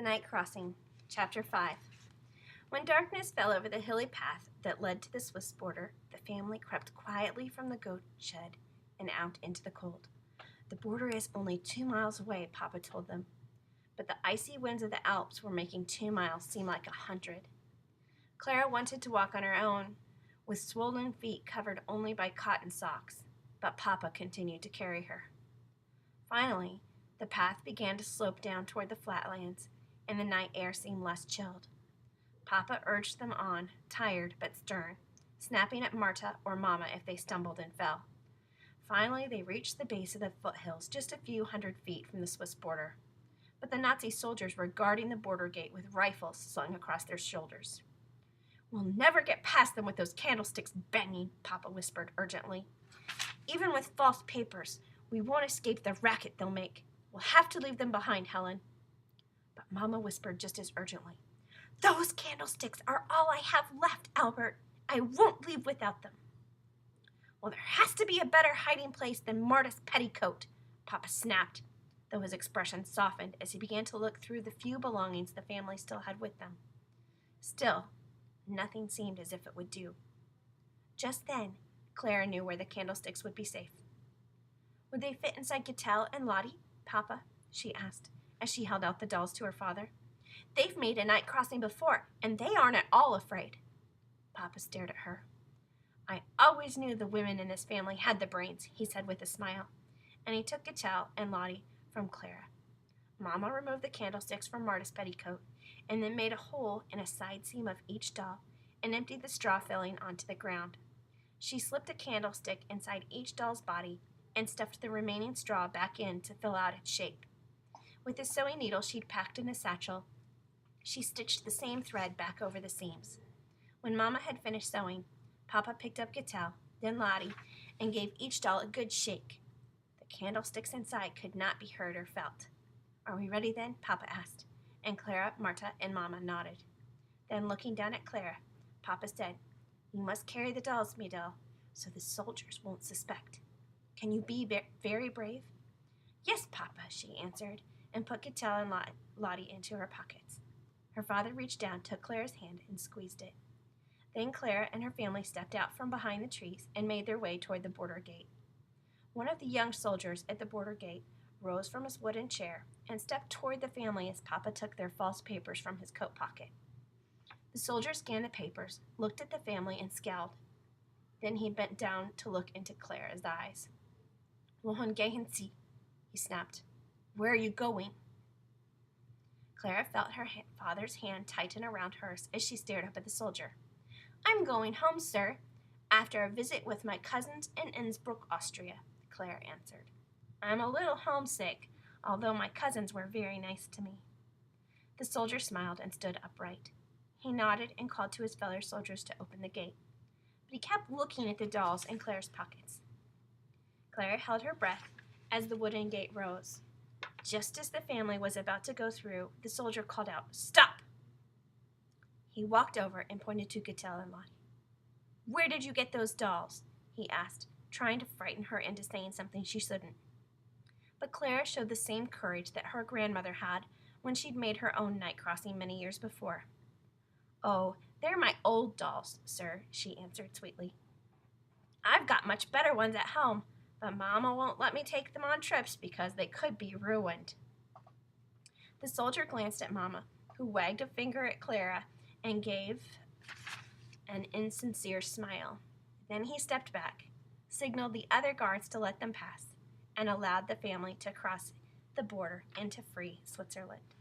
Night Crossing, Chapter 5. When darkness fell over the hilly path that led to the Swiss border, the family crept quietly from the goat shed and out into the cold. The border is only 2 miles away, Papa told them, but the icy winds of the Alps were making 2 miles seem like 100. Clara wanted to walk on her own, with swollen feet covered only by cotton socks, but Papa continued to carry her. Finally, the path began to slope down toward the flatlands, and the night air seemed less chilled. Papa urged them on, tired but stern, snapping at Marta or Mama if they stumbled and fell. Finally, they reached the base of the foothills, just a few hundred feet from the Swiss border. But the Nazi soldiers were guarding the border gate with rifles slung across their shoulders. "We'll never get past them with those candlesticks banging," Papa whispered urgently. "Even with false papers, we won't escape the racket they'll make. We'll have to leave them behind, Helen." But Mama whispered just as urgently, "Those candlesticks are all I have left, Albert. I won't leave without them." "Well, there has to be a better hiding place than Marta's petticoat," Papa snapped, though his expression softened as he began to look through the few belongings the family still had with them. Still, nothing seemed as if it would do. Just then, Clara knew where the candlesticks would be safe. "Would they fit inside Gittell and Lottie, Papa?" she asked, as she held out the dolls to her father. "They've made a night crossing before, and they aren't at all afraid." Papa stared at her. "I always knew the women in this family had the brains," he said with a smile, and he took Gittell and Lottie from Clara. Mama removed the candlesticks from Marta's petticoat, and then made a hole in a side seam of each doll and emptied the straw filling onto the ground. She slipped a candlestick inside each doll's body and stuffed the remaining straw back in to fill out its shape. With a sewing needle she'd packed in a satchel, she stitched the same thread back over the seams. When Mama had finished sewing, Papa picked up Gittell, then Lottie, and gave each doll a good shake. The candlesticks inside could not be heard or felt. "Are we ready then?" Papa asked, and Clara, Marta, and Mama nodded. Then, looking down at Clara, Papa said, "You must carry the dolls, me doll, so the soldiers won't suspect. Can you be very brave?" "Yes, Papa," she answered, and put Gittell and Lottie into her pockets. Her father reached down, took Clara's hand, and squeezed it. Then Clara and her family stepped out from behind the trees and made their way toward the border gate. One of the young soldiers at the border gate rose from his wooden chair and stepped toward the family as Papa took their false papers from his coat pocket. The soldier scanned the papers, looked at the family, and scowled. Then he bent down to look into Clara's eyes. "Wohin gehen Sie?" he snapped. "Where are you going?" Clara felt her father's hand tighten around hers as she stared up at the soldier. "I'm going home, sir, after a visit with my cousins in Innsbruck, Austria," Clara answered. "I'm a little homesick, although my cousins were very nice to me." The soldier smiled and stood upright. He nodded and called to his fellow soldiers to open the gate, but he kept looking at the dolls in Clara's pockets. Clara held her breath as the wooden gate rose. Just as the family was about to go through, the soldier called out, "Stop!" He walked over and pointed to Gittell and Lottie. "Where did you get those dolls?" he asked, trying to frighten her into saying something she shouldn't. But Clara showed the same courage that her grandmother had when she'd made her own night crossing many years before. "Oh, they're my old dolls, sir," she answered sweetly. "I've got much better ones at home, but Mama won't let me take them on trips because they could be ruined." The soldier glanced at Mama, who wagged a finger at Clara and gave an insincere smile. Then he stepped back, signaled the other guards to let them pass, and allowed the family to cross the border into free Switzerland.